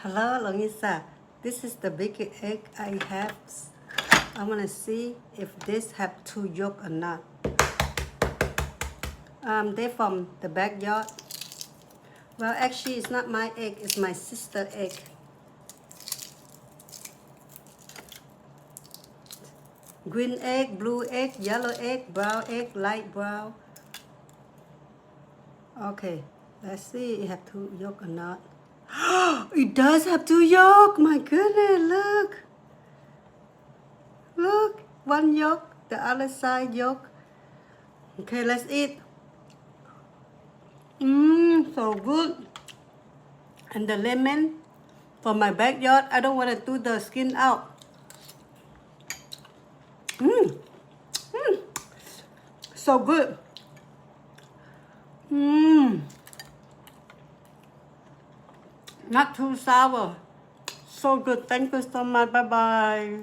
Hello, Longisa. This is the big egg I have. I want to see if this have two yolk or not. They're from the backyard. Well, actually, it's not my egg. It's my sister's egg. Green egg, blue egg, yellow egg, brown egg, light brown. Okay, let's see it have two yolk or not. It does have two yolk. My goodness, look. Look, one yolk, the other side yolk. Okay, let's eat. So good. And the lemon from my backyard. I don't want to do the skin out. So good. Not too sour. So good. Thank you so much. Bye bye.